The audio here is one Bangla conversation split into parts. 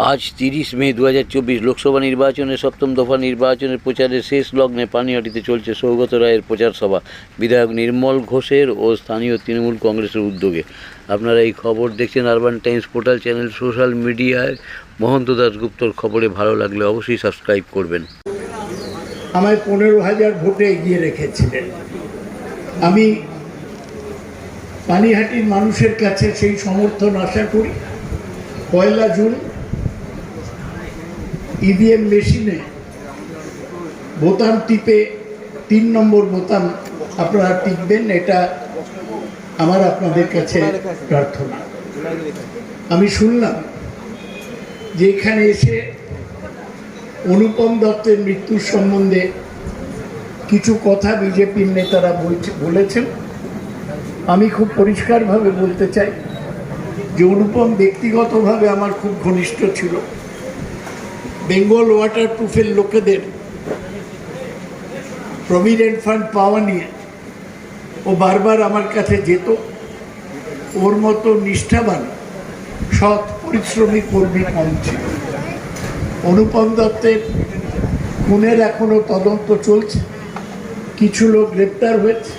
আজ 30 মে 2024 লোকসভা নির্বাচনের সপ্তম দফা নির্বাচনের প্রচারের শেষ লগ্নে পানিহাটিতে চলছে সৌগত রায়ের প্রচার সভা বিধায়ক নির্মল ঘোষের ও স্থানীয় তৃণমূল কংগ্রেসের উদ্যোগে। আপনারা এই খবর দেখছেন urban Times portal channel. Social মিডিয়ায় মহন্ত দাশগুপ্তর খবরে ভালো লাগলে অবশ্যই সাবস্ক্রাইব করবেন। আমায় 15,000 ভোটে এগিয়ে রেখেছিলেন। আমি পানিহাটির মানুষের কাছে সেই সমর্থন আশা করি। 1 জুন ইভিএম মেশিনে বোতাম টিপে 3 নম্বর বোতাম আপনারা টিপবেন, এটা আমার আপনাদের কাছে প্রার্থনা। আমি শুনলাম যে এখানে এসে অনুপম দত্তের মৃত্যুর সম্বন্ধে কিছু কথা বিজেপির নেতারা বলেছেন। আমি খুব পরিষ্কারভাবে বলতে চাই যে অনুপম ব্যক্তিগতভাবে আমার খুব ঘনিষ্ঠ ছিল। বেঙ্গল ওয়াটারপ্রুফের লোকেদের প্রভিডেন্ট ফান্ড পাওয়া নিয়ে ও বারবার আমার কাছে যেত। ওর মতো নিষ্ঠাবান সৎ পরিশ্রমী কর্মী কম ছিল। অনুপম দত্তের খুনের এখনও তদন্ত চলছে। কিছু লোক গ্রেপ্তার হয়েছে,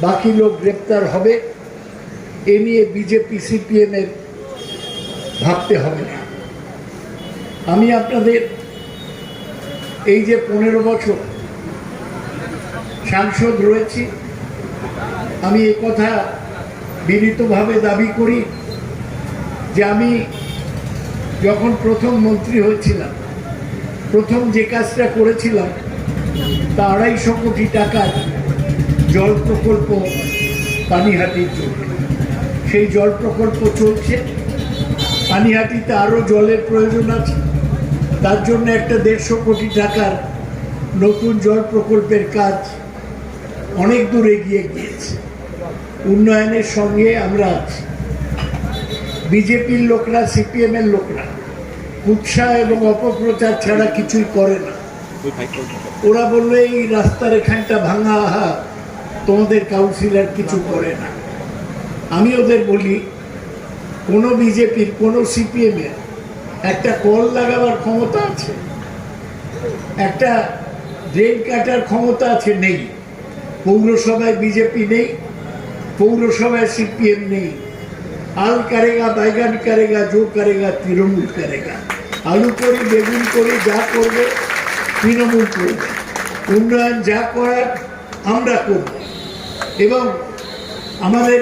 বাকি লোক গ্রেপ্তার হবে। এ নিয়ে বিজেপি সিপিএমের ভাবতে হবে না। আমি আপনাদের এই যে 15 বছর সাংসদ রয়েছি, আমি এই কথা বিনীতভাবে দাবি করি যে আমি যখন প্রথম মন্ত্রী হয়েছিলাম, প্রথম যে কাজটা করেছিলাম তা 250 কোটি টাকার জল প্রকল্প পানিহাটির জন্য। সেই জল প্রকল্প চলছে। পানিহাটিতে আরও জলের প্রয়োজন আছে, তার জন্য একটা 150 কোটি টাকার নতুন জল প্রকল্পের কাজ অনেক দূর এগিয়ে গিয়েছে। উন্নয়নের সঙ্গে আমরা আছি। বিজেপির লোকরা, সিপিএমের লোকরা উৎসাহ এবং অপপ্রচার ছাড়া কিছুই করে না। ওরা বললো এই রাস্তার এখানটা ভাঙা, আহা তোমাদের কাউন্সিলর কিছু করে না। আমি ওদের বলি, কোনো বিজেপির, কোনো সিপিএমের একটা কল লাগাবার ক্ষমতা আছে, একটা ড্রেন কাটার ক্ষমতা আছে? নেই। পৌরসভায় বিজেপি নেই, পৌরসভায় সিপিএম নেই। আল করেগা, বাইগান করেগা, জো করেগা তৃণমূল করেগা। আলু করি, বেগুন করি, যা করবে তৃণমূল করবে। উন্নয়ন যা করার আমরা করব। এবং আমাদের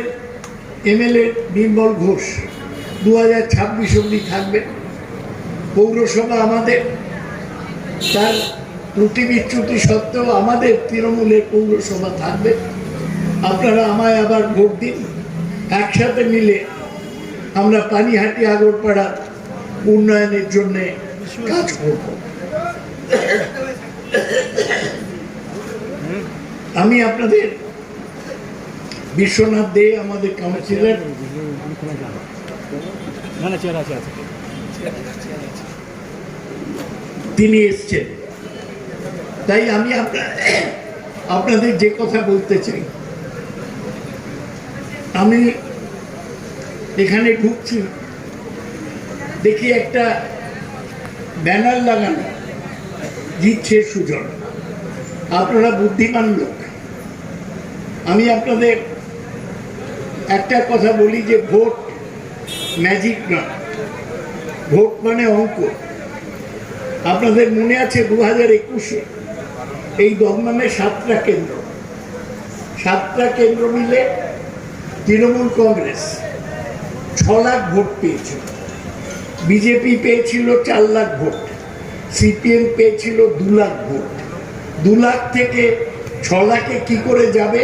এমএলএ নির্মল ঘোষ 2026 অবধি থাকবেন। পৌরসভা আমাদের, তার ত্রুটি বিচ্যুতি সত্ত্বেও আমাদের তৃণমূলের পৌরসভা থাকবে। আপনারা আমায় আবার ভোট দিন। একসাথে মিলে আমরা পানিহাটি আগরপাড়া উন্নয়নের জন্য কাজ করব। আমি আপনাদের বিশ্বনাথ দে, আমাদের কাউন্সিলর, তিনি এসছেন। তাই আমি আপনাদের যে কথা বলতে চাই, আমি এখানে ঢুকছি, দেখি একটা ব্যানার লাগানো, জিতছে সুজন। আপনারা বুদ্ধিমান লোক। আমি আপনাদের একটা কথা বলি যে ভোট ম্যাজিক না, ভোট মানে অঙ্ক। আপনাদের মনে আছে 2021-এ এই দমদমে 7টা কেন্দ্র, 7টা কেন্দ্র মিলে তৃণমূল কংগ্রেস 6 লাখ ভোট পেয়েছিল। বিজেপি পেয়েছিল 4 লাখ ভোট, সিপিএম পেয়েছিল 2 লাখ ভোট। 2 লাখ থেকে 6 লাখে কি করে যাবে,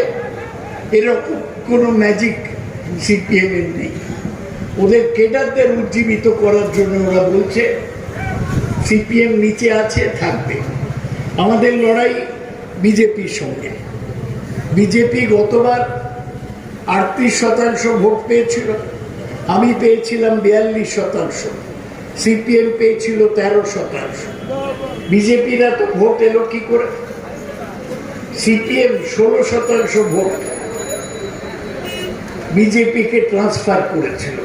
এরকম কোনো ম্যাজিক সিপিএমের নেই। ওদের কেডারদের উজ্জীবিত করার জন্য ওরা বলছে সিপিএম নিচে আছে, থাকবে। আমাদের লড়াই বিজেপির সঙ্গে। বিজেপি গতবার 38% ভোট পেয়েছিল, আমি পেয়েছিলাম 42%, সিপিএম পেয়েছিল 13%। বিজেপিরা তো ভোট এলো কি করে? সিপিএম 16% ভোট বিজেপিকে ট্রান্সফার করেছিল।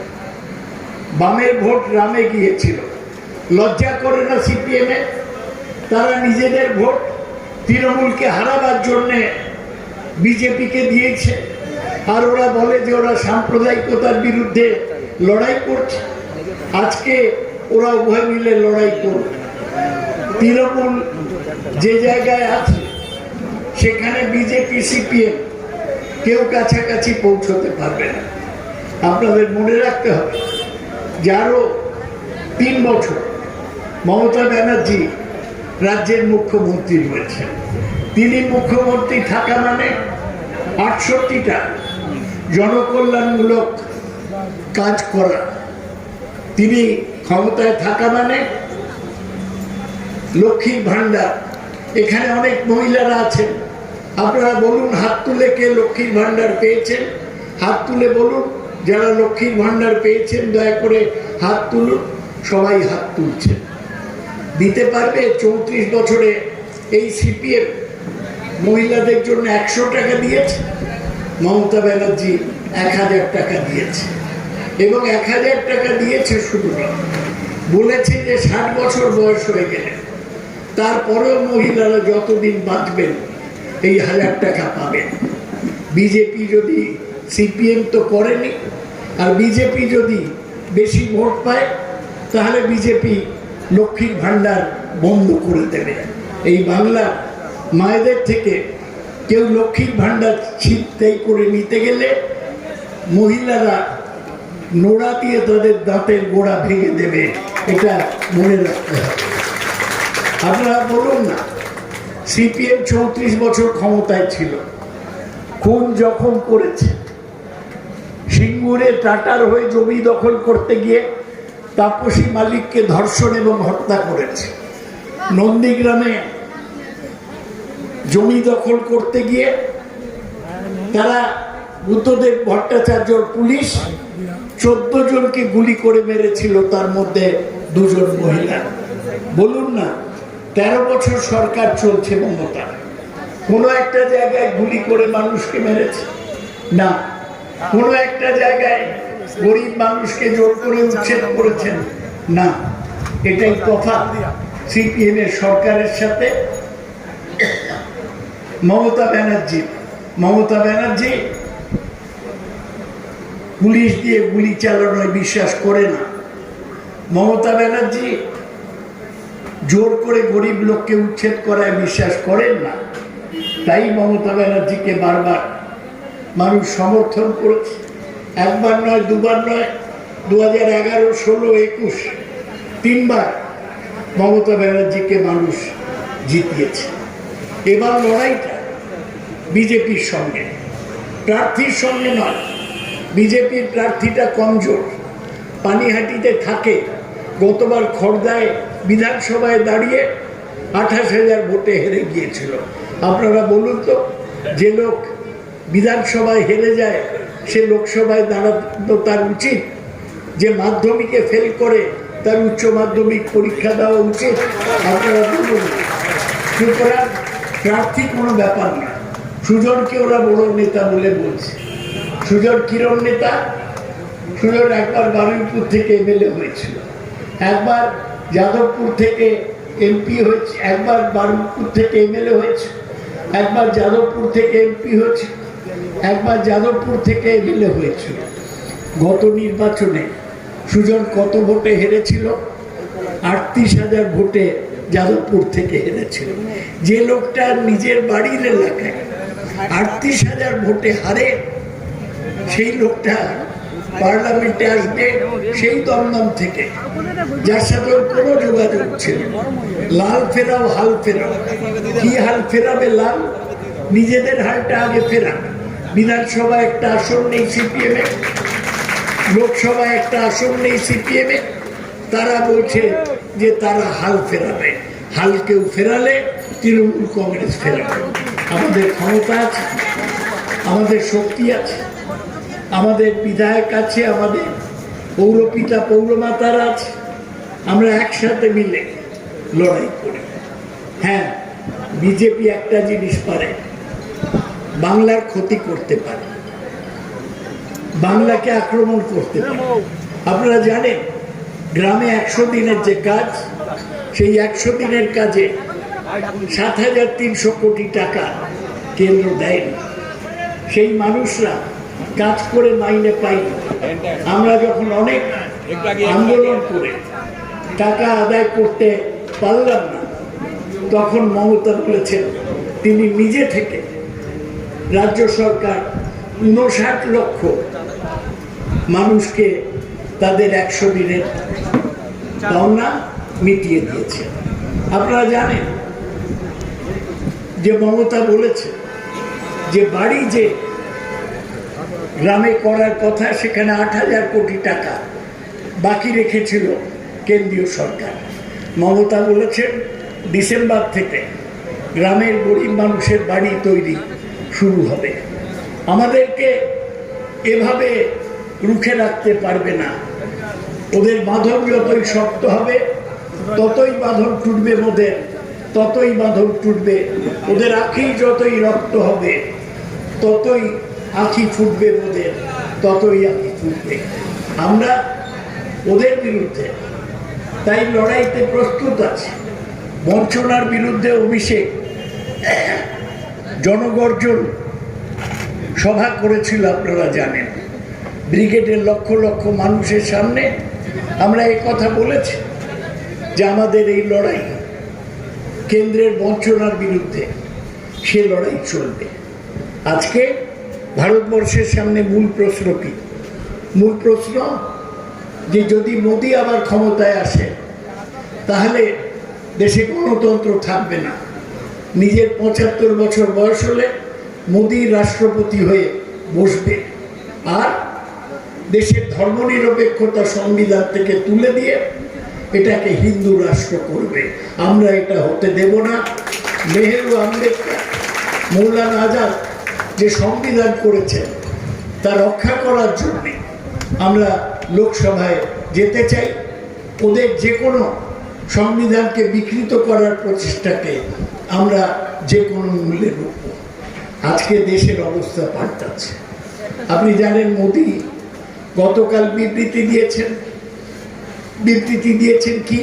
বামের ভোট রামে গিয়েছিল, লজ্জা করে না সিপিএম এ? তারা নিজেদের ভোট তৃণমূলকে হারাবার জন্যে বিজেপিকে দিয়েছে, আর ওরা বলে যে ওরা সাম্প্রদায়িকতার বিরুদ্ধে লড়াই করছে। আজকে ওরা উভয় মিলে লড়াই করবে। তৃণমূল যে জায়গায় আছে সেখানে বিজেপি সিপিএম কেউ কাছাকাছি পৌঁছতে পারবে না। আপনাদের মনে রাখতে হবে যে আরো 3 বছর মমতা ব্যানার্জি রাজ্যের মুখ্যমন্ত্রী রয়েছেন। তিনি মুখ্যমন্ত্রী থাকা মানে 68টা জনকল্যাণমূলক কাজ করা। তিনি ক্ষমতায় থাকা মানে লক্ষ্মীর ভান্ডার। এখানে অনেক মহিলারা আছেন, আপনারা বলুন হাত তুলে কে লক্ষ্মীর ভান্ডার পেয়েছেন। হাত তুলে বলুন যারা লক্ষ্মীর ভান্ডার পেয়েছেন, দয়া করে হাত তুলুন। সবাই হাত তুলছেন। দিতে পারবে? 34 বছরে এই সিপিএম মহিলাদের জন্য 100 টাকা দিয়েছে, মমতা ব্যানার্জি 1000 টাকা দিয়েছে। এবং 1000 টাকা দিয়েছে শুধু না, বলেছে যে 60 বছর বয়স হয়ে গেলে তারপরেও মহিলারা যতদিন বাঁচবেন এই 1000 টাকা পাবেন। বিজেপি যদি, সিপিএম তো করেনি, আর বিজেপি যদি বেশি ভোট পায় তাহলে বিজেপি লক্ষ্মীর ভান্ডার বন্ধ করে দেবে। এই বাংলা মায়েদের থেকে কেউ লক্ষ্মীর ভান্ডার ছিনতাই করে নিতে গেলে মহিলারা নোড়া দিয়ে তাদের দাঁতের গোড়া ভেঙে দেবে, এটা মনে রাখতে হবে। আপনারা বলুন না, সিপিএম 34 বছর ক্ষমতায় ছিল, খুন জখম করেছে। সিঙ্গুরে টাটার হয়ে জমি দখল করতে গিয়ে তাপসী মালিককে ধর্ষণ এবং হত্যা করেছে। নন্দীগ্রামে জমি দখল করতে গিয়ে তারা বুদ্ধদেব ভট্টাচার্যর পুলিশ 14 জনকে গুলি করে মেরেছিল, তার মধ্যে 2 জন মহিলা। বলুন না, 13 বছর সরকার চলছে মমতা, কোনো একটা জায়গায় গুলি করে মানুষকে মেরেছে না? কোনো একটা জায়গায় গরিব মানুষকে জোর করে উচ্ছেদ করেছেন না? এটাই তফাৎ সিপিএম এর সরকারের সাথে মমতা ব্যানার্জি। মমতা ব্যানার্জি পুলিশ দিয়ে গুলি চালানোয় বিশ্বাস করে না। মমতা ব্যানার্জি জোর করে গরিব লোককে উচ্ছেদ করায় বিশ্বাস করেন না। তাই মমতা ব্যানার্জিকে বারবার মানুষ সমর্থন করেছে। একবার নয়, দুবার নয়, 2011, 16, 21 3বার মমতা ব্যানার্জিকে মানুষ জিতিয়েছে। এবার লড়াইটা বিজেপির সঙ্গে, প্রার্থীর সঙ্গে নয়। বিজেপির প্রার্থীটা কমজোর, পানিহাটিতে থাকে। গতবার খড়দায় বিধানসভায় দাঁড়িয়ে 28,000 ভোটে হেরে গিয়েছিল। আপনারা বলুন তো, যে লোক বিধানসভায় হেরে যায় সে লোকসভায় দাঁড়ানো তার উচিত? যে মাধ্যমিকে ফেল করে তার উচ্চ মাধ্যমিক পরীক্ষা দেওয়া উচিত? আপনারা বলুন। সুতরাং প্রার্থী কোনো ব্যাপার না। সুজনকে ওরা বড় নেতা বলে বলছে। সুজন কিরণ নেতা? সুজন একবার বারুইপুর থেকে এমএলএ হয়েছিল, একবার যাদবপুর থেকে এমপি হয়েছে, একবার বারুইপুর থেকে এমএলএ হয়েছে, একবার যাদবপুর থেকে এমপি হয়েছে, একবার যাদবপুর থেকে এমএলএ হয়েছিল। গত নির্বাচনে সুজন কত ভোটে হেরেছিল? 38,000 ভোটে যাদবপুর থেকে হেরেছিল। যে লোকটা নিজের বাড়ির এলাকায় 38,000 ভোটে হারে, সেই লোকটা পার্লামেন্টে আসবে সেই দমদম থেকে, যার সাথে কোনো যোগাযোগ ছিল। লাল ফেরাও হাল ফেরাও। কি হাল ফেরাবে লাল? নিজেদের হালটা আগে ফেরা। বিধানসভায় একটা আসন নেই সিপিএম এ, লোকসভায় একটা আসন নেই সিপিএম এ। তারা বলছে যে তারা হাল ফেরাবে। হাল কেউ ফেরালে তৃণমূল কংগ্রেস ফেরাবে। আমাদের ক্ষমতা আছে, আমাদের শক্তি আছে, আমাদের বিধায়ক আছে, আমাদের পৌরপিতা পৌরমাতারা আছে। আমরা একসাথে মিলে লড়াই করি। হ্যাঁ, বিজেপি একটা জিনিস পারে, বাংলার ক্ষতি করতে পারে, বাংলাকে আক্রমণ করতে পারে। আপনারা জানেন গ্রামে 100 দিনের যে কাজ, সেই 100 দিনের কাজে 7,300 কোটি টাকা কেন্দ্র দেয়নি। সেই মানুষরা কাজ করে মাইনে পায়নি। আমরা যখন অনেক আন্দোলন করে টাকা আদায় করতে পারলাম না, তখন মমতা বলেছেন তিনি নিজে থেকে রাজ্য সরকার 59 লক্ষ মানুষকে তাদের 100 দিনের পাওনা মিটিয়ে দিয়েছে। আপনারা জানেন যে মমতা বলেছে যে বাড়ি যে গ্রামে করার কথা, সেখানে 8,000 কোটি টাকা বাকি রেখেছিল কেন্দ্রীয় সরকার। মমতা বলেছেন ডিসেম্বর থেকে গ্রামের গরিব মানুষের বাড়ি তৈরি শুরু হবে। আমাদেরকে এভাবে রুখে রাখতে পারবে না। ওদের বাঁধন যতই শক্ত হবে ততই বাঁধন টুটবে, ওদের ততই বাঁধন টুটবে। ওদের আঁখি যতই রক্ত হবে ততই আঁখি ফুটবে, ওদের ততই আঁখি ফুটবে। আমরা ওদের বিরুদ্ধে তাই লড়াইতে প্রস্তুত আছি। বঞ্চনার বিরুদ্ধে অভিষেক জনগর্জন সভা করেছিল, আপনারা জানেন। ব্রিগেডের লক্ষ লক্ষ মানুষের সামনে আমরা এই কথা বলেছি যে আমাদের এই লড়াই কেন্দ্রের বঞ্চনার বিরুদ্ধে, সে লড়াই চলবে। আজকে ভারতবর্ষের সামনে মূল প্রশ্ন কি? মূল প্রশ্ন যে যদি মোদি আবার ক্ষমতায় আসে তাহলে দেশে গণতন্ত্র থাকবে না। নিজের 75 বছর বয়স হলে মোদি রাষ্ট্রপতি হয়ে বসবে আর দেশের ধর্মনিরপেক্ষতা সংবিধান থেকে তুলে দিয়ে এটাকে হিন্দু রাষ্ট্র করবে। আমরা এটা হতে দেব না। নেহেরু, আম্বেদকর, মৌলানা আজাদ যে সংবিধান করেছেন তা রক্ষা করার জন্য আমরা লোকসভায় যেতে চাই। ওদের যে কোনো সংবিধানকে বিকৃত করার প্রচেষ্টাকে আমরা যে কোনো মূল্যে রুখব। আজকে দেশের অবস্থা পাল্টাচ্ছে। আপনি জানেন মোদি গতকাল বিবৃতি দিয়েছেন কি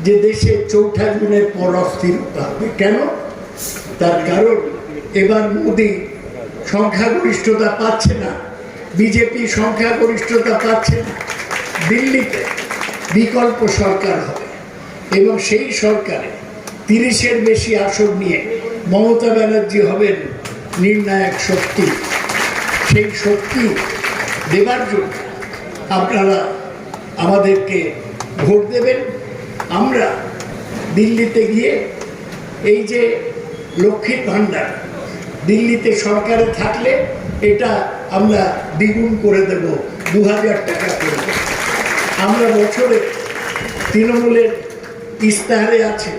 যে দেশে 4ঠা জুনের পর অস্থিরতা হবে। কেন? তার কারণ এবার মোদি সংখ্যাগরিষ্ঠতা পাচ্ছে না, বিজেপি সংখ্যাগরিষ্ঠতা পাচ্ছে না। দিল্লিতে বিকল্প সরকার হবে এবং সেই সরকারে 30-এর বেশি আসন নিয়ে মমতা ব্যানার্জি হবেন নির্ণায়ক শক্তি। সেই শক্তি দেবার জন্য আপনারা আমাদেরকে ভোট দেবেন। আমরা দিল্লিতে গিয়ে এই যে লক্ষ্মীর ভাণ্ডার দিল্লিতে সরকারে থাকলে এটা আমরা দ্বিগুণ করে দেব, 2,000 টাকা করে। আমরা বছরে তৃণমূলের ইস্তাহারে আছে,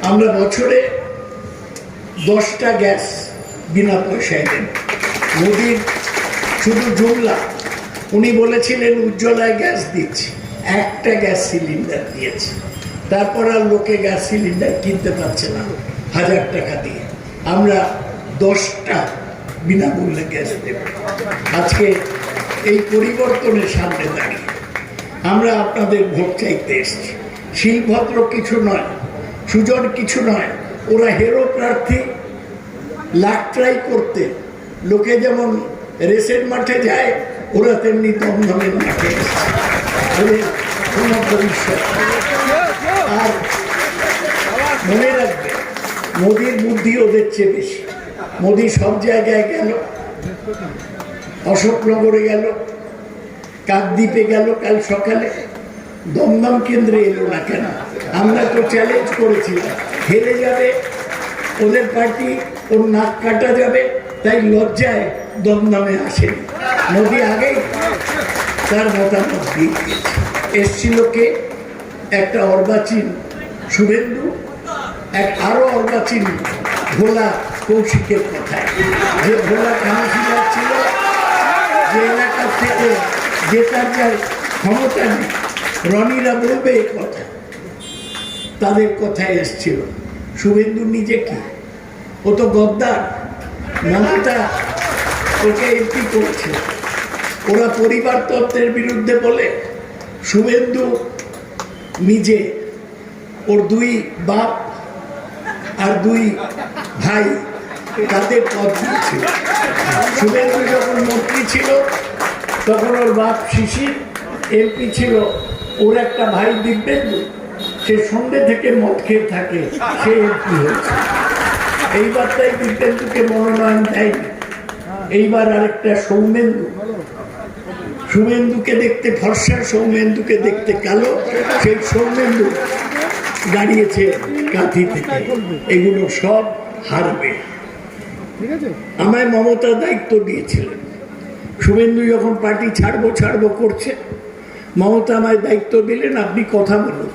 আমরা বছরে 10টা গ্যাস বিনা পয়সায় দেন। মোদির শুধু জুমলা, উনি বলেছিলেন উজ্জ্বলায় গ্যাস দিচ্ছি, 1টা গ্যাস সিলিন্ডার দিয়েছে। তারপর আর লোকে গ্যাস সিলিন্ডার কিনতে পারছে না 1,000 টাকা দিয়ে। আমরা 10টা বিনামূল্যে গ্যাস দেব। আজকে এই পরিবর্তনের সামনে দাঁড়িয়ে আমরা আপনাদের ভোট চাইতে এসেছি। শিলভদ্র কিছু নয়, সুজন কিছু নয়। ওরা হেরো প্রার্থী, লাখ ট্রাই করতে লোকে যেমন রেসের মাঠে যায়, ওরা তেমনি দমদমের মাঠে এসেছে। ওদের কোনো ভবিষ্যৎ। আর মনে রাখবে, মোদির বুদ্ধি ওদের চেয়ে বেশি। মোদি সব জায়গায় গেল, অশোকনগরে গেল, কাকদ্বীপে গেল কাল সকালে, দমদম কেন্দ্রে এলো না কেন? আমরা তো চ্যালেঞ্জ করেছিলাম হেরে যাবে ওদের পার্টি, ওর নাক কাটা যাবে, তাই লজ্জায় দমদমে আসেনি। মোদি আগেই তার মতামত দিয়ে এসছিল কে? একটা অর্বাচীন শুভেন্দু, আরো অর্বাচীন ভোলা কৌশিকের কথায়, যে ভোলা কাউন্সিলর ছিল, যে এলাকার থেকে জেতার যার ক্ষমতা নেই, রনিরা বলবে এই কথা, তাদের কথায় এসছিল। শুভেন্দু নিজে কি? ও তো গদ্দার। মমতা ওকে এমপি করেছে। ওরা পরিবারতন্ত্রের বিরুদ্ধে বলে শুভেন্দু নিজে, ওর দুই বাপ আর দুই ভাই তাদের পদ দিয়েছিল। শুভেন্দু যখন মন্ত্রী ছিল তখন ওর বাপ শিশির এমপি ছিল, ওর একটা ভাই দিব্যেন্দু সে সন্ধ্যে থেকে মদ খেয়ে থাকে, সে এমপি হয়েছে। এইবার তাই দিব্যেন্দুকে মনোনয়ন দেয়নি। এইবার আরেকটা সৌমেন্দু, শুভেন্দুকে দেখতে ফর্সা, সৌমেন্দুকে দেখতে কালো, সেই সৌমেন্দু দাঁড়িয়েছে কাঁথি থেকে। এগুলো সব হারবে। আমায় মমতা দায়িত্ব দিয়েছিলেন। শুভেন্দু যখন পার্টি ছাড়বো করছে, মমতা আমায় দায়িত্ব দিলেন, আপনি কথা বলুন।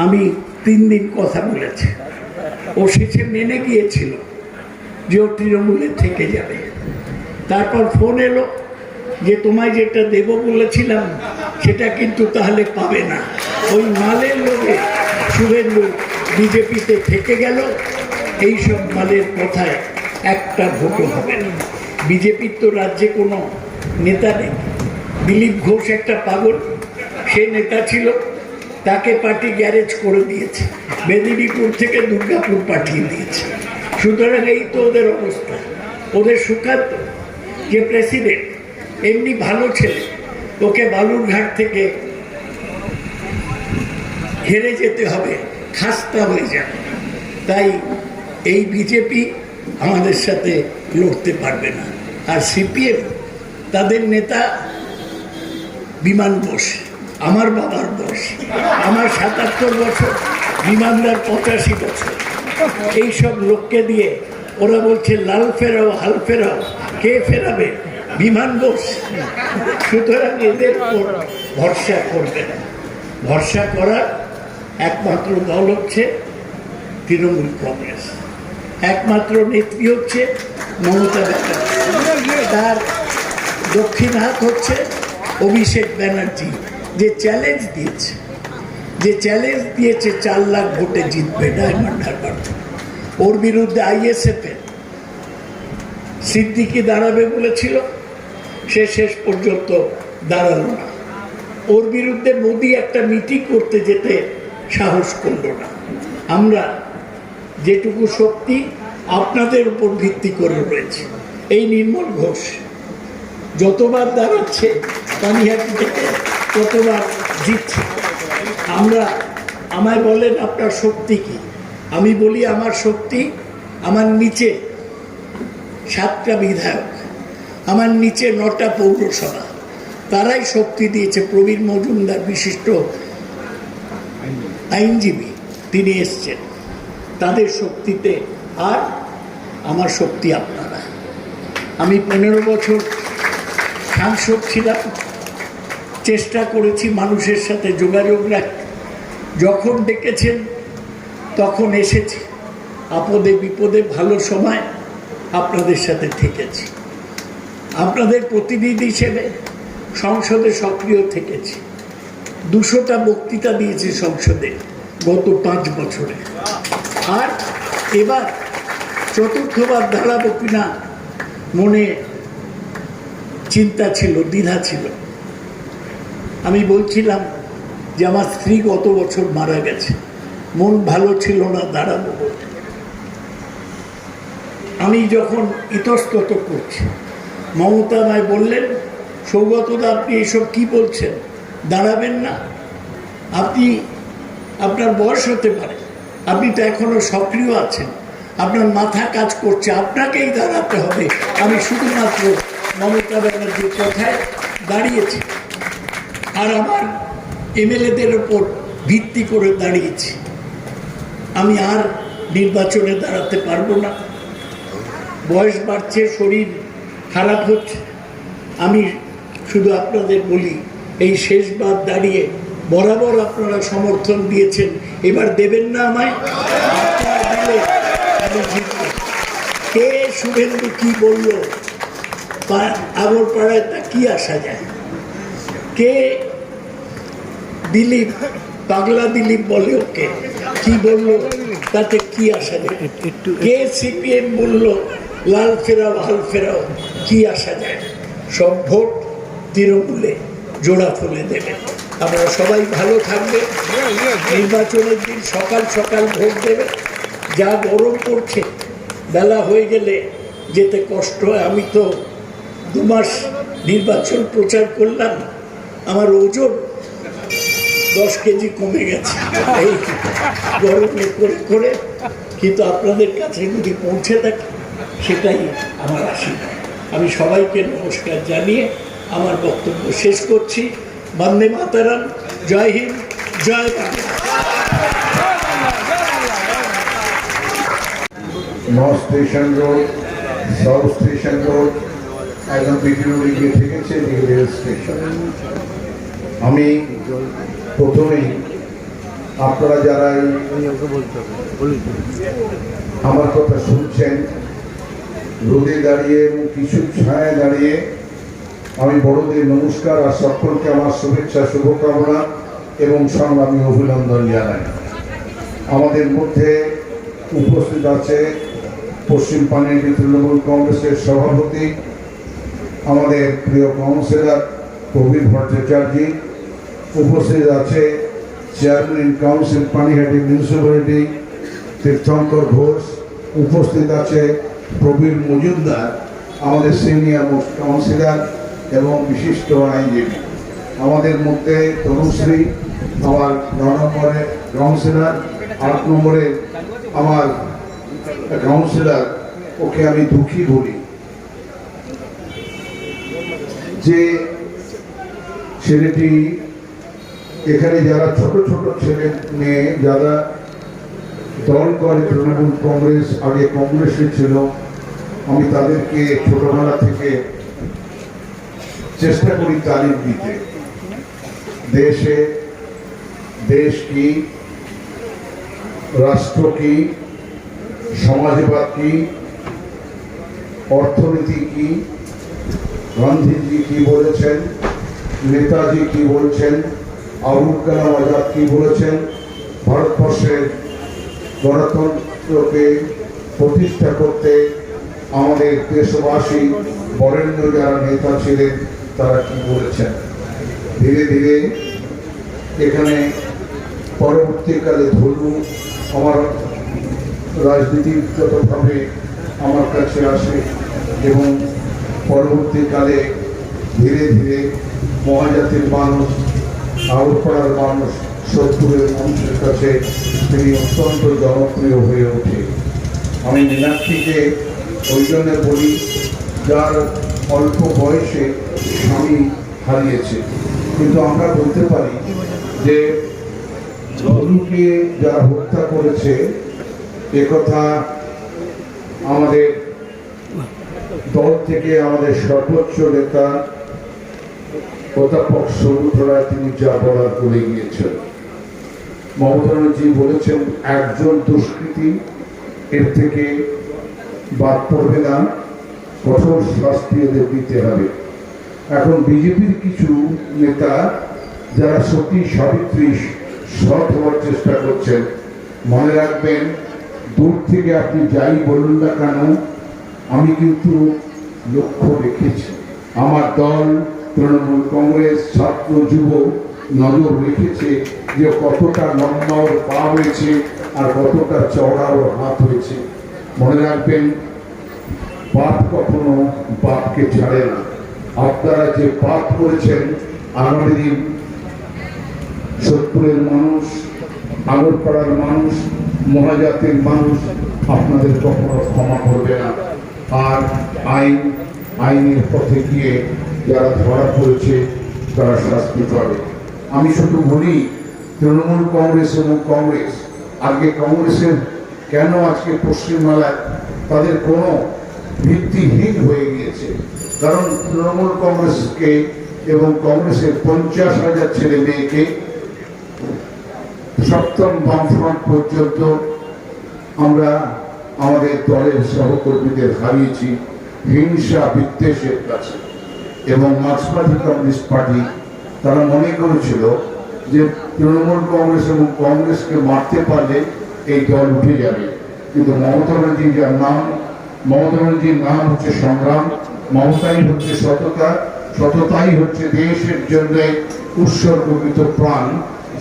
আমি 3 দিন কথা বলেছি। ও শেষে মেনে গিয়েছিল যে ও তৃণমূলে থেকে যাবে। তারপর ফোন এলো যে তোমায় যেটা দেব বলেছিলাম সেটা কিন্তু তাহলে পাবে না। ওই মালের লোভে শুভেন্দু বিজেপিতে থেকে গেল। এইসব মালের কথায় একটা ভোটও হবে না। বিজেপির তো রাজ্যে কোনো নেতা নেই। দিলীপ ঘোষ একটা পাগল, সে নেতা ছিল, তাকে পার্টি গ্যারেজ করে দিয়েছে, মেদিনীপুর থেকে দুর্গাপুর পাঠিয়ে দিয়েছে। সুতরাং এই তো ওদের অবস্থা। ওদের সুখান্ত যে প্রেসিডেন্ট এমনি ভালো ছেলে, ওকে বালুরঘাট থেকে হেরে যেতে হবে, খাস্তা হয়ে যাবে। তাই এই বিজেপি আমাদের সাথে লড়তে পারবে না। আর সিপিএম তাদের নেতা বিমান বোস, আমার বাবার বয়স, আমার 77 বছর, বিমানদার 85 বছর। এইসব লোককে দিয়ে ওরা বলছে লাল ফেরাও হাল ফেরাও, কে ফেরাবে? বিমান বোস। সুতরাং এদের উপর ভরসা করবে না। ভরসা করার একমাত্র দল হচ্ছে তৃণমূল কংগ্রেস, একমাত্র নেত্রী হচ্ছে মমতা ব্যানার্জি, তার দক্ষিণ হাত হচ্ছে অভিষেক ব্যানার্জি, যে চ্যালেঞ্জ দিয়েছে 4 লাখ ভোটে জিতবে ডায়মন্ড হারবার। ওর বিরুদ্ধে আইএসএফ এর সিদ্দিকি দাঁড়াবে বলেছিল, সে শেষ পর্যন্ত দাঁড়ালো না। ওর বিরুদ্ধে মোদি একটা মিটিং করতে যেতে সাহস করল না। আমরা যেটুকু শক্তি আপনাদের উপর ভিত্তি করে রয়েছে, এই নির্মল ঘোষ যতবার দাঁড়াচ্ছে পানিহাটি থেকে ততবার জিতছে। আমায় বলেন আপনার শক্তি কি? আমি বলি আমার শক্তি, আমার নিচে 7টা বিধায়ক, আমার নিচে 9টা পৌরসভা, তারাই শক্তি দিয়েছে। প্রবীণ মজুমদার বিশিষ্ট আইনজীবী, তিনি এসছেন, তাদের শক্তিতে। আর আমার শক্তি আপনারা। আমি 15 বছর সাংসদ ছিলাম, চেষ্টা করেছি মানুষের সাথে যোগাযোগ রাখতে। যখন ডেকেছেন তখন এসেছি, আপদে বিপদে ভালো সময় আপনাদের সাথে থেকেছি। আপনাদের প্রতিনিধি হিসেবে সংসদে সক্রিয় থেকেছি। 200টা বক্তৃতা দিয়েছি সংসদে গত 5 বছরে। আর এবার 4র্থবার দাঁড়াবো কিনা মনে চিন্তা ছিল, দ্বিধা ছিল। আমি বলছিলাম যে আমার স্ত্রী গত বছর মারা গেছে, মন ভালো ছিল না দাঁড়াবো বলতে। আমি যখন ইতস্তত করছি, মমতা আমায় বললেন, সৌগতদা আপনি এসব কি বলছেন, দাঁড়াবেন না? আপনার বয়স হতে পারে, আপনি তো এখনো সক্রিয় আছেন, আপনার মাথা কাজ করছে, আপনাকেই দাঁড়াতে হবে। আমি শুধুমাত্র মমতা ব্যানার্জির কথায় দাঁড়িয়েছি, আর আমার এমএলএদের ওপর ভিত্তি করে দাঁড়িয়েছি। আমি আর নির্বাচনে দাঁড়াতে পারবো না। বয়স বাড়ছে, শরীর খারাপ হচ্ছে। আমি শুধু আপনাদের বলি, এই শেষবার দাঁড়িয়ে বরাবর আপনারা সমর্থন দিয়েছেন, এবার দেবেন না আমায়? আমি জিতব। কে শুভেন্দু কি বলল আগরপাড়ায়, তা কি আসা যায়? কে দিলীপ, পাগলা দিলীপ বলে ওকে, কি বললো তাতে কি আসা যায়? কে সিপিএম বলল লাল ফেরাও হাল ফেরাও, কি আসা যায়? সব ভোট তৃণমূলে জোড়া ফুলে দেবে। আমরা সবাই ভালো থাকবে। নির্বাচনের দিন সকাল সকাল ভোট দেবে। যা গরম পড়ছে, বেলা হয়ে গেলে যেতে কষ্ট হয়। আমি তো 2 মাস নির্বাচন প্রচার করলাম, আমার ওজন 10 কেজি কমে গেছে এই গরমে করে করে। কিন্তু আপনাদের কাছে যদি পৌঁছে থাকে সেটাই আমার আশীর্বাদ। আমি সবাইকে নমস্কার জানিয়ে আমার বক্তব্য শেষ করছি। বন্দে মাতরম, জয় হিন্দ, জয় Bangla. North station road, south station road, একদম বিটিরোডে গিয়ে থেকেছে রেল স্টেশন। আমি প্রথমেই আপনারা যারা আমার কথা শুনছেন, রোদে দাঁড়িয়ে এবং কিছু ছায়া দাঁড়িয়ে, আমি বড়দের নমস্কার আর সকলকে আমার শুভেচ্ছা, শুভকামনা এবং সংগ্রামী অভিনন্দন জানাই। আমাদের মধ্যে উপস্থিত আছে পশ্চিম পানিহাটি তৃণমূল কংগ্রেসের সভাপতি, আমাদের প্রিয় কাউন্সিলর প্রবীর ভট্টাচার্য। উপস্থিত আছে চেয়ারম্যান কাউন্সিল পানিহাটি মিউনিসিপ্যালিটি তীর্থঙ্কর ঘোষ। উপস্থিত আছে প্রবীর মজুমদার, আমাদের সিনিয়র মোস্ট কাউন্সিলর এবং বিশিষ্ট আইনজীবী। আমাদের মধ্যে তনুশ্রী, আমার 9 নম্বরের কাউন্সিলর, 8 নম্বরে আমার কাউন্সিলর, ওকে আমি দুঃখী বলি। যে ছেলেটি এখানে যারা ছোট ছোট ছেলে মেয়ে যারা দল করে তৃণমূল কংগ্রেস, আগে কংগ্রেসে ছিল, আমি তাদেরকে ছোটবেলা থেকে চেষ্টা করি তালিম দিতে। দেশ কি, রাষ্ট্র কি, সমাজবাদ কি, অর্থনীতি কি, গান্ধীজি কি বলেছেন, নেতাজি কি বলছেন, আবুল কালাম আজাদ কি বলেছেন, ভারতবর্ষের গণতন্ত্রকে প্রতিষ্ঠা করতে আমাদের দেশবাসী বরেণ্য যারা নেতা ছিলেন তারা কি বলেছেন। ধীরে ধীরে এখানে পরবর্তীকালে ধরু আমার রাজনীতিগতভাবে আমার কাছে আসে এবং পরবর্তীকালে ধীরে ধীরে মহাজাতির মানুষ, আউটপাড়ার মানুষ, সত্তরের মানুষের কাছে তিনি অত্যন্ত জনপ্রিয় হয়ে ওঠে। আমি মীনাক্ষীকে ওই জন্য বলি, যার অল্প বয়সে স্বামী হারিয়েছে, কিন্তু আমরা বলতে পারি যে ধনুকে যারা হত্যা করেছে একথা আমাদের দল থেকে আমাদের সর্বোচ্চ নেতা অধ্যাপক সৌগত রায় তিনি যা বলার বলে গিয়েছেন। মমতা ব্যানার্জি বলেছেন একজন দুষ্কৃতী এর থেকে বাদ পড়বে না, কঠোর শাস্তি এদের দিতে হবে। এখন বিজেপির কিছু নেতা যারা সতী সাবিত্রী সৎ হওয়ার চেষ্টা করছেন, মনে রাখবেন দূর থেকে আপনি যাই বলুন না কেন, আমি কিন্তু লক্ষ্য রেখেছি, আমার দল তৃণমূল কংগ্রেস ছাত্র যুব নজর রেখেছে যে কতটা লম্বা ওর পা হয়েছে আর কতটা চওড়া ওর হাত হয়েছে। মনে রাখবেন পাপ কখনো বাপকে ছাড়ে না। আপনারা যে পাপ করেছেন, আগামী দিন সত্তরের মানুষ, আগরপাড়ার মানুষ, মহাজাতির মানুষ আপনাদের কখনো ক্ষমা করবে না। আর আইনের পথে গিয়ে যারা ধরা পড়েছে তারা শাস্তি পাবে। আমি শুধু বলি তৃণমূল কংগ্রেস এবং কংগ্রেস, আগে কংগ্রেসের কেন আজকে পশ্চিমবাংলায় তাদের কোনো ভিত্তিহীন হয়ে গিয়েছে, কারণ তৃণমূল কংগ্রেসকে এবং কংগ্রেসের 50,000 ছেলে মেয়েকে সপ্তম বামফ্রন্ট পর্যন্ত আমরা আমাদের দলের সহকর্মীদের হারিয়েছি হিংসা বিদ্বেষের কাছে। এবং মার্ক্সবাদী কমিউনিস্ট পার্টি তারা মনে করেছিল যে তৃণমূল কংগ্রেস এবং কংগ্রেসকে মারতে পারলে এই দল উঠে যাবে, কিন্তু মমতা ব্যানার্জির যার নাম, মমতা ব্যানার্জির নাম হচ্ছে সংগ্রাম, মমতাই হচ্ছে সততা, সততাই হচ্ছে দেশের জন্য উৎসর্গকৃত প্রাণ,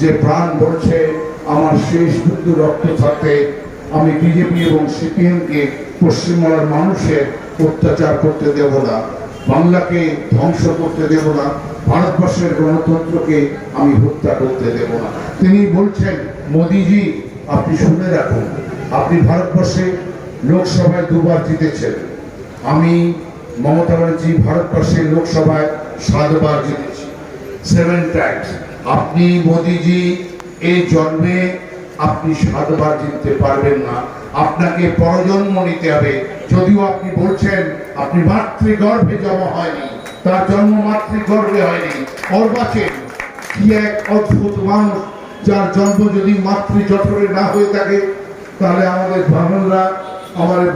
যে প্রাণ বলছে আমার শেষ বিন্দু রক্ত থাকতে আমি বিজেপি এবং সিপিএমকে পশ্চিমবাংলার মানুষের অত্যাচার করতে দেব না, বাংলাকে ধ্বংস করতে দেব না, ভারতবর্ষের গণতন্ত্রকে আমি হত্যা করতে দেব না। তিনি বলছেন, মোদিজি আপনি শুনে রাখুন, আপনি ভারতবর্ষে লোকসভায় 2 বার জিতেছেন, আমি মমতা ব্যানার্জি ভারতবর্ষের লোকসভায় 7 বার জিতেছি, 7 টাইমস। আপনি মোদিজি এই জন্মে আপনি 7 বার জিততে পারবেন না, আপনাকে পরজন্ম নিতে হবে। যদিও আপনি বলছেন আপনি মাতৃগর্ভে জন্ম হয়নি, তার জন্ম মাতৃগর্ভে হয়নি। অর্বাচীন কি এক অদ্ভুত মানুষ, যার জন্ম যদি মাতৃজঠরে না হয়ে থাকে, তাহলে আমাদের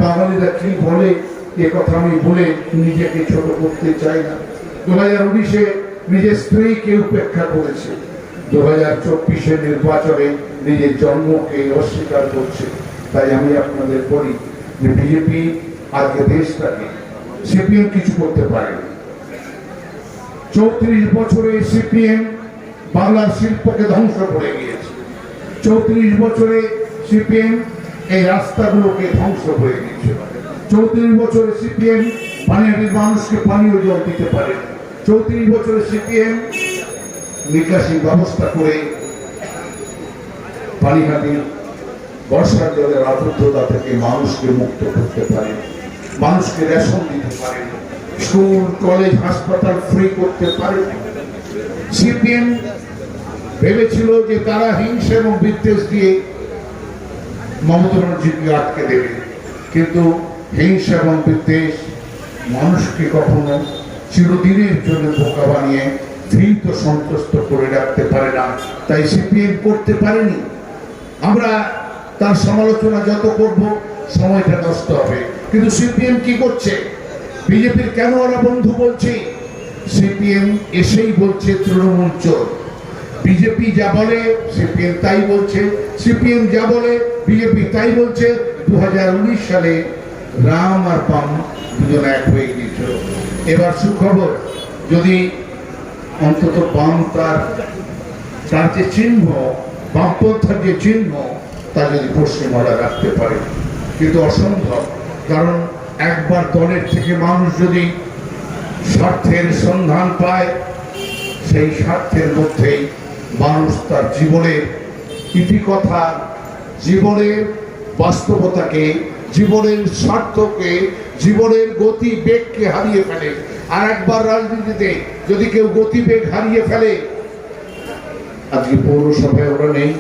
বাঙালিরা কি বলে এ কথা আমি বলে নিজেকে ছোট করতে চাই না। 2019-এ নিজের স্ত্রীকে উপেক্ষা করেছে, 2024-এর নির্বাচনে নিজের জন্মকে অস্বীকার করছে। তাই আমি আপনাদের বলি যে বিজেপি আজকে দেশটাকে, সিপিএম কিছু করতে পারেনি। 34 বছরে সিপিএম বাংলার শিল্পকে ধ্বংস করে গিয়েছে, 34 বছরে সিপিএম এই রাস্তাগুলোকে ধ্বংস করে দিয়েছে, 34 বছরে সিপিএম পানিহাটির মানুষকে পানীয় জল দিতে পারে, 34 বছরে সিপিএম নিকাশি ব্যবস্থা করে পানিহাটির বর্ষার জলের আবদ্ধতা থেকে মানুষকে মুক্ত করতে পারে, মানুষকে রেশন দিতে পারে, স্কুল কলেজ হাসপাতাল ফ্রি করতে পারে। সিপিএম ভেবেছিল যে তারা হিংসা এবং বিদ্বেষ দিয়ে মমতা ব্যানার্জিকে আটকে দেবে, কিন্তু হিংসা এবং বিদ্বেষ মানুষকে কখনো চিরদিনের জন্য বোকা বানিয়ে ধৃত সন্তুষ্ট করে রাখতে পারে না। তাই সিপিএম করতে পারেনি। আমরা তার সমালোচনা যত করব সময়টা নষ্ট হবে, কিন্তু সিপিএম কি করছে? বিজেপির কেন ওরা বন্ধু বলছে? সিপিএম এসেই বলছে তৃণমূল চোর। বিজেপি যা বলে সিপিএম তাই বলছে, সিপিএম যা বলে বিজেপি তাই বলছে। 2019 সালে রাম আর বাম দুজন এক হয়ে গিয়েছিল। এবার সুখবর, যদি অন্তত বাম তার যে চিহ্ন, বামপন্থার যে চিহ্ন, তা যদি পশ্চিমবাংলা রাখতে পারে, কিন্তু অসম্ভব। কারণ একবার দলের থেকে মানুষ যদি স্বার্থের সন্ধান পায়, সেই স্বার্থের মধ্যেই মানুষ তার জীবনের ইতিকথা, জীবনের বাস্তবতাকে, জীবনের স্বার্থকে, জীবনের গতি বেগকে হারিয়ে ফেলে। আর একবার রাজনীতিতে যদি কেউ গতিবেগ হারিয়ে ফেলে, আজকে পৌরসভায় ওরা নেই,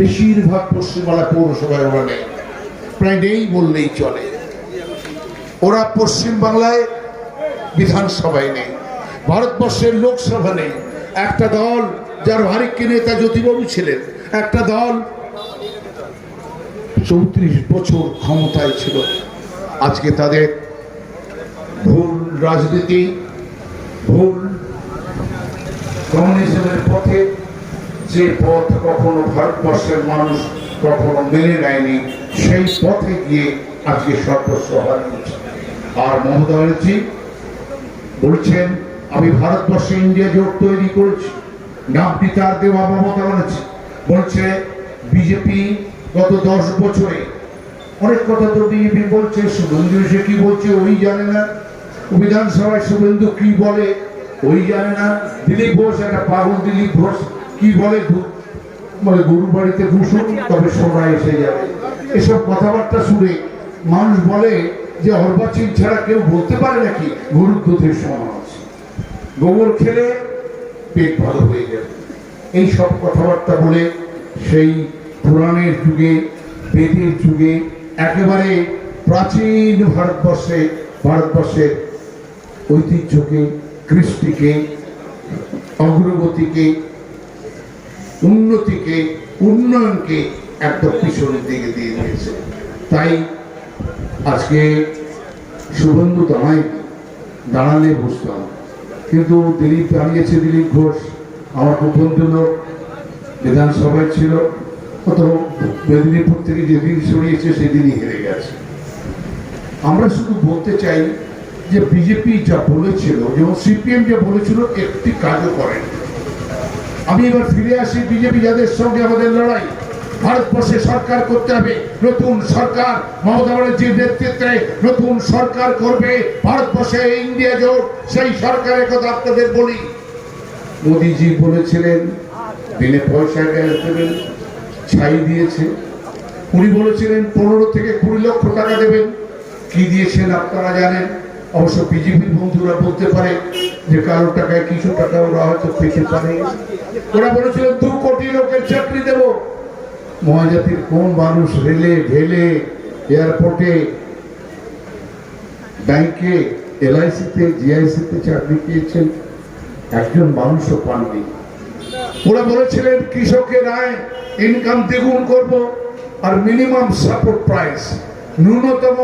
বেশিরভাগ পশ্চিমবাংলা পৌরসভায় ওরা নেই, প্রায় নেই বললেই চলে। ওরা পশ্চিমবাংলায় বিধানসভায় নেই, ভারতবর্ষের লোকসভা নেই। একটা দল যার ভারিক্কি নেতা জ্যোতিবাবু ছিলেন, একটা দল 34 বছর ক্ষমতায় ছিল, আজকে তাদের ভুল রাজনীতি, ভুল কমিউনিজমের পথে, যে পথ কখনো ভারতবর্ষের মানুষ কখনো মেনে নেয়নি, সেই পথে গিয়ে আজকে সর্বস্ব হারিয়েছে। আর মমতা ব্যানার্জি বলছেন আমি ভারতবর্ষে ইন্ডিয়া জোট তৈরি করেছি, নামটি তার দেওয়া। মমতা ব্যানার্জি বলছে বিজেপি গত 10 বছরে অনেক কথা তো বিজেপি বলছে, শুভেন্দু সে কি বলছে ওই জানে না, বিধানসভায় শুভেন্দু কি বলে ওই জানে না, দিলীপ ঘোষ একটা পাগল, দিলীপ ঘোষ কি বলে গরুর বাড়িতে ঘুষুন তবে সোনা এসে যাবে, এসব কথাবার্তা শুনে মানুষ বলে যে অর্বাচীন ছাড়া কেউ বলতে পারে নাকি গরুর দুধের সমান আছে, গোবর খেলে পেট ভালো হয়ে যাবে। এই সব কথাবার্তা বলে সেই পুরাণের যুগে, বেদের যুগে, একেবারে প্রাচীন ভারতবর্ষের ঐতিহ্যকে, কৃষ্টিকে, অগ্রগতিকে, উন্নতিকে, উন্নয়নকে একদম পিছনের দিকে দিয়ে দিয়েছে। তাই আজকে শুভেন্দু দাঁড়ালে বুঝতাম, কিন্তু দিলীপ দাঁড়িয়েছে, দিলীপ ঘোষ আমার খুব বন্ধু লোক, বিধানসভায় ছিল, কত মেদিনীপুর থেকে যেদিন সরিয়েছে সেদিনই হেরে গেছে। আমরা শুধু বলতে চাই যে বিজেপি যা বলেছিল, যেমন সিপিএম যা বলেছিল, একটি কাজও করেন। আমি এবার ফিরে আসি বিজেপি যাদের সঙ্গে আমাদের লড়াই। ভারতবর্ষে সরকার করতে হবে নতুন সরকার, মমতা ব্যানার্জির নেতৃত্বে নতুন সরকার করবে ভারতবর্ষে ইন্ডিয়া জোট। সেই সরকারের কথা আপনাদের বলি, মোদিজি বলেছিলেন বিনা পয়সায় গ্যাস দেবেন, ছাই দিয়েছে। উনি বলেছিলেন 15 থেকে 20 লক্ষ টাকা দেবেন, কি দিয়েছেন আপনারা জানেন। অবশ্য বিজেপির বন্ধুরা বলতে পারে যে কারো টাকায় কিছু টাকা ওরা হয়তো পেতে পারে। ওরা বলেছিলেন 2 কোটি লোকের চাকরি দেব। মহাজাতির কোন মানুষ রেলে, ঢেলে, এয়ারপোর্টে, ব্যাংকে, LIC-তে, GIC-তে চাকরি পেয়েছেন? একজন মানুষও পাননি। ওরা বলেছিলেন কৃষকের আয় ইনকাম দ্বিগুণ করব, আর মিনিমাম সাপোর্ট প্রাইস, ন্যূনতম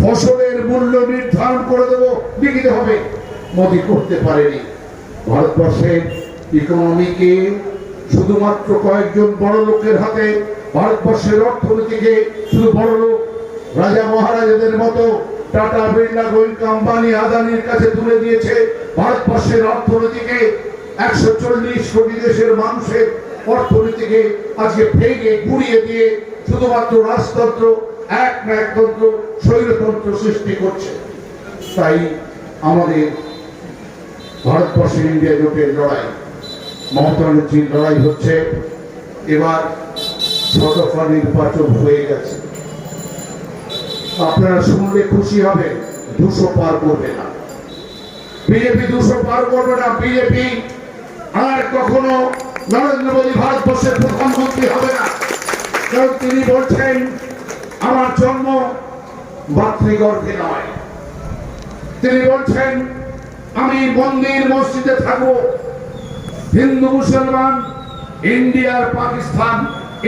ফসলের মূল্য নির্ধারণ করে দেবো, লিখিত হবে। মোদি করতে পারেনি। ভারতবর্ষের ইকোনমিকে শুধুমাত্র কয়েকজন বড় লোকের হাতে, ভারতবর্ষের অর্থনীতিকে শুধু বড় লোক রাজা মহারাজাদের মতো টাটা, বিড়লা, গোয়েঙ্কা, আম্বানি, আদানির কাছে তুলে দিয়েছে। ভারতবর্ষের অর্থনীতিকে 140 কোটি দেশের মানুষের অর্থনীতিকে আজকে ভেঙে গুড়িয়ে দিয়ে শুধুমাত্র রাজতন্ত্র, এক না একতন্ত্র, স্বৈরতন্ত্র সৃষ্টি করছে। তাই আমাদের ভারতবর্ষের ইন্ডিয়া জোটের লড়াই, মমতা ব্যানার্জির লড়াই হচ্ছে। এবার 6 দফা নির্বাচন হয়ে গেছে। আপনারা শুনলে খুশি হবেন, 200 পার করবে না বিজেপি, 200 পার করবে না বিজেপি। আর কখনো নরেন্দ্র মোদী ভারতবর্ষের প্রধানমন্ত্রী হবে না। কারণ তিনি বলছেন আমার জন্ম মাতৃগর্ভে নয়। তিনি বলছেন আমি মন্দির মসজিদে থাকবো। হিন্দু মুসলমান, ইন্ডিয়ার পাকিস্তান,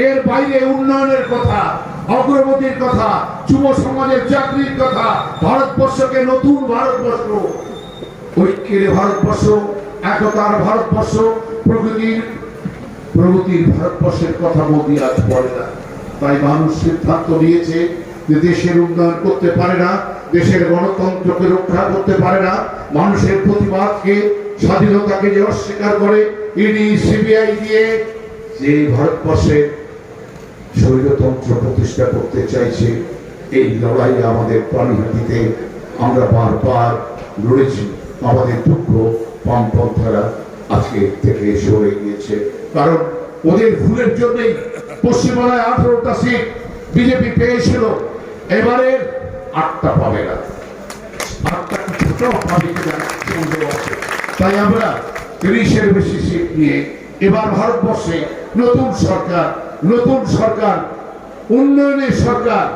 এর বাইরে উন্নয়নের কথা, অগ্রগতির কথা, যুব সমাজের চাকরির কথা, ভারতবর্ষকে নতুন ভারতবর্ষ, ঐক্যের ভারতবর্ষ, একতার ভারতবর্ষ, প্রগতির ভারতবর্ষের কথা মোদি আজ বলে না। তাই মানুষ সিদ্ধান্ত নিয়েছে যে দেশের উন্নয়ন করতে পারে না, দেশের গণতন্ত্রকে রক্ষা করতে পারে না, মানুষের প্রতিবাদকে, স্বাধীনতাকে যে অস্বীকার করে ইডি, CBI দিয়ে যে ভারতবর্ষে স্বৈরতন্ত্র প্রতিষ্ঠা করতে চাইছে, এই লড়াই আমাদের প্রাণীহাটিতে আমরা বারবার লড়েছি। আমাদের দুঃখ বামপন্থারা আজকে থেকে সরে গিয়েছে, কারণ ওদের ভুলের জন্যই পশ্চিমবাংলায় 18টা সিট বিজেপি পেয়েছিল, এবারে 8টা পাবে না। 8টা ছোট পাবে কিনা সন্দেহ আছে। তাই আমরা 30-এর বেশি সিট নিয়ে এবার ভারতবর্ষে নতুন সরকার, উন্নয়নের সরকার,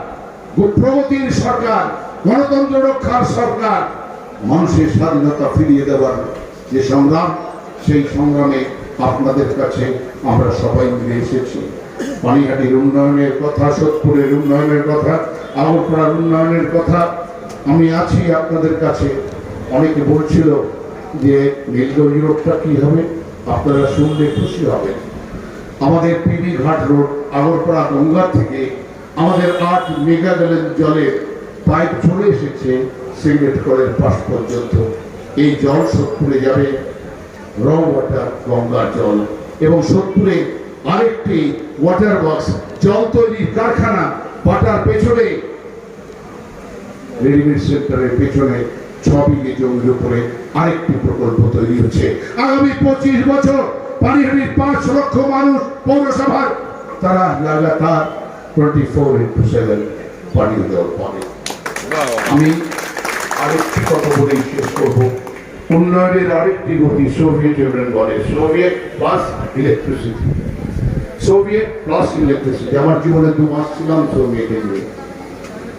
প্রগতির সরকার, গণতন্ত্র রক্ষার সরকার, মানুষের স্বাধীনতা ফিরিয়ে দেওয়ার যে সংগ্রাম, সেই সংগ্রামে আপনাদের কাছে আমরা সবাই মিলে এসেছি। পানিহাটির উন্নয়নের কথা, সোদপুরের উন্নয়নের কথা, আগরপাড়ার উন্নয়নের কথা আমি আছি আপনাদের কাছে। অনেকে বলছিল যে নীলগঞ্জ রোডটা কি হবে, আপনারা শুনলে খুশি হবেন। আমাদের পিবি ঘাট রোড আগরপাড়া গঙ্গা থেকে আমাদের 8 মেগা গ্যালন জলের পাইপ চলে এসেছে সিমেন্ট কলের পাশ পর্যন্ত। এই জল সোদপুরে যাবে, র ওয়াটার গঙ্গার জল। এবং সোদপুরে আরেকটি ওয়াটার ওয়ার্কস, জল তৈরির কারখানা, বাটার পেছনে, রেডিমেড সেন্টারের পেছনে 6 বিঘে জমির উপরে আরেকটি প্রকল্প তৈরি হচ্ছে। আগামী 25 বছর পানিহাটির 5 লক্ষ মানুষ পৌরসভার, তারা লাগাতার 24/7 পানি দেওয়া পাবে। আমি আরেকটি কথা বলে শেষ করব। উন্নয়নের আরেকটি গতি সোভিয়েত ইউনিয়ন বলে, সোভিয়েত প্লাস ইলেকট্রিসিটি। আমার জীবনে 2 মাস ছিলাম সোভিয়েতে গিয়ে।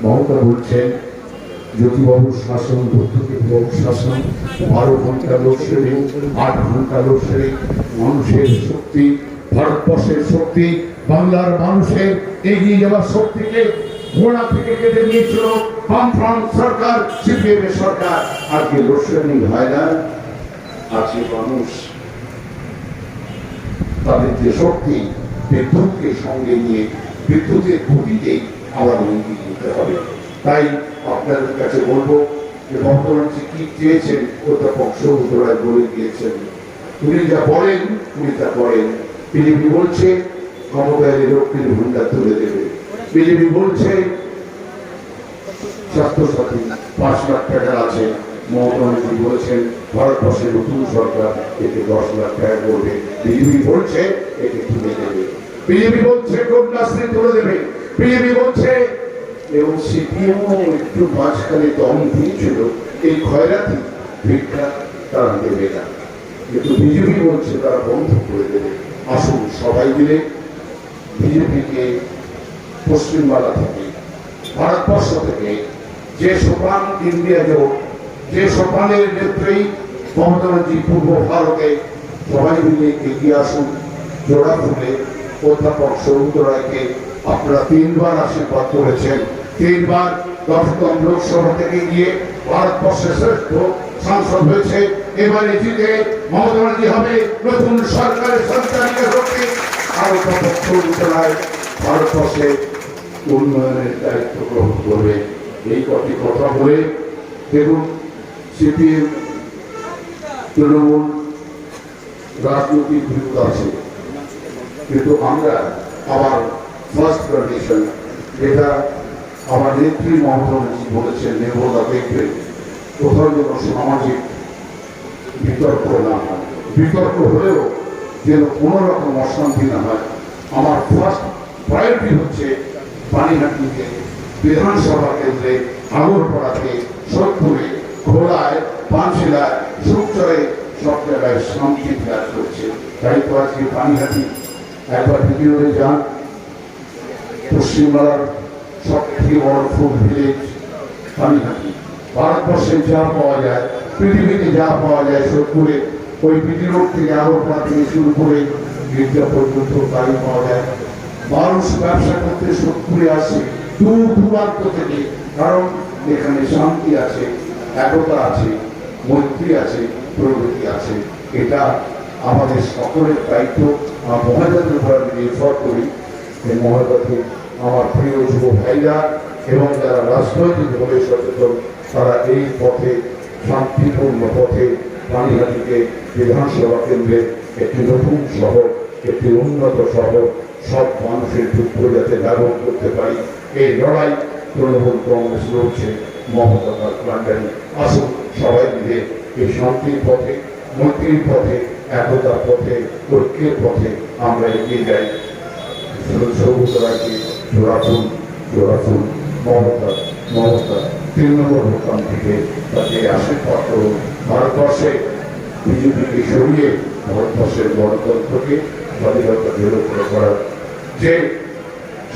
মমতা বলছেন জ্যোতিবাবুর শাসন, বাবুর শাসন, 12 ঘন্টা লোডশেডিং, 8 ঘন্টা লোডশেডিং, মানুষের শক্তি, ভারতবর্ষের শক্তি, বাংলার মানুষের এগিয়ে যাওয়ার শক্তিকে ঘোড়া থেকে কেটে নিয়েছিল বামফ্রন্ট সরকার, CPM সরকার। আজকে লোডশেডিং হয় না, আজকে মানুষ তাদের যে শক্তি, বিদ্যুৎকে সঙ্গে নিয়ে বিদ্যুতের গতিতেই আবার এগিয়ে যেতে হবে। তাই আপনাদের কাছে বলবো যে বর্তমান কি চেয়েছেন, অধ্যাপক সৌগত রায় বলে গিয়েছেন, উনি যা বলেন উনি তা করেন। বিজেপি বলছে ক্ষমতায় লক্ষ্মীর ভূমিকা তুলে দেবে, বিজেপি বলছে স্বাস্থ্যসাথী 5 লাখ টাকা আছে, মমতা ব্যানার্জি বলেছেন ভারতবর্ষের নতুন সরকার এতে 10 লাখ টাকা করবে, বিজেপি বলছে একে তুলে দেবে, বিজেপি বলছে কন্যাশ্রী তুলে দেবে, বিজেপি বলছে, এবং সিপিএমও একটু মাঝখানে দম দিয়েছিল এই খয়রাতি ভিক্ষা তারা দেবে না, কিন্তু বিজেপি বলছে তারা বন্ধ করে দেবে। আসুন সবাই মিলে বিজেপিকে পশ্চিমবাংলা থেকে, ভারতবর্ষ থেকে যে সোপান ইন্ডিয়া জোট, যে সোপানের নেত্রী মমতা ব্যানার্জি পূর্ব ভারতে, সবাই মিলে এগিয়ে আসুন। জোড়া ফুলে অধ্যাপক সৌমিত্র রায়কে আপনারা 3 বার আশীর্বাদ করেছেন, 3 বার 10তম লোকসভা থেকে গিয়ে ভারতবর্ষের শ্রেষ্ঠ সাংসদ হয়েছে। এবারে জিতে মমতা ব্যানার্জি হবে নতুন সরকারের সঞ্চালিকা শক্তি। আর অধ্যাপক সৌমিত্র রায় ভারতবর্ষে উন্নয়নের দায়িত্ব গ্রহণ করবে। এই কটি কথা বলে দেখুন, সিপিএম তৃণমূল রাজনৈতিক বিরোধ আছে, কিন্তু আমরা আমার ফার্স্ট কন্ডিশন, যেটা আমার নেত্রী মমতা ব্যানার্জি বলেছেন, নির্মলা দেখবেন কোথাও যেন সামাজিক বিতর্ক না হয়, বিতর্ক হলেও যেন কোনো রকম অশান্তি না হয়। আমার ফার্স্ট প্রায়োরিটি হচ্ছে পানিহাটিতে, বিধানসভা কেন্দ্রে, আগরপাড়াতে, সোদপুরে, ঘোড়ায়, পানশিলায়, সুকচরে সব জায়গায় শান্তি বিরাজ করছে। তাই তো আজকে পানিহাটি একবার ভিডিওতে যান, পশ্চিমবাংলার সবথেকে বড় ফুড ভিলেজ পানিহাটি। ভারতবর্ষে যা পাওয়া যায়, পৃথিবীতে যা পাওয়া যায়, সোদপুরে ওই পিটি রোড থেকে আগরপাড়া থেকে শুরু করে গির্জা পর্যন্ত তাই পাওয়া যায়। মানুষ ব্যবসা করতে সোদপুরে আসে দূর দূরান্ত থেকে, কারণ এখানে শান্তি আছে, একতা আছে, মৈত্রী আছে, প্রগতি আছে। এটা আমাদের সকলের দায়িত্ব। মহাজাতের উপর আমি নির্ভর করি। এই মহাজাতে আমার প্রিয় যুব ভাইরা এবং যারা রাজনৈতিকভাবে সচেতন, তারা এই পথে, শান্তিপূর্ণ পথে পানিহাটিকে বিধানসভা কেন্দ্রে একটি নতুন শহর, একটি উন্নত শহর, সব মানুষের দুঃখ যাতে ব্যবহার করতে পারি, এই লড়াই তৃণমূল কংগ্রেস লড়ছে মমতা প্ল্যান্ডারি। আসুন সবাই মিলে এই শান্তির পথে, মৈত্রীর পথে, একতার পথে, ঐক্যের পথে আমরা এগিয়ে যাই। সৌমিত্র রায়কে জোড়াফুল মমতা 3 নম্বর ভোটান থেকে তাকে আশীর্বাদ করুন। ভারতবর্ষে বিজেপিকে সরিয়ে ভারতবর্ষের গণতন্ত্রকে স্বাধীনতা নিরক্ষণ করার যে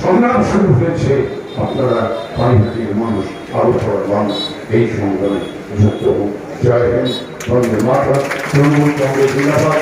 সংগ্রাম শুরু হয়েছে, আপনারা পানিহাটির মানুষ, আগরপাড়ার মানুষ এই সংগ্রামে যুক্ত হন। জয় হিন্দ, বন্দে মাতরম, তৃণমূল কংগ্রেস জিন্দাবাদ।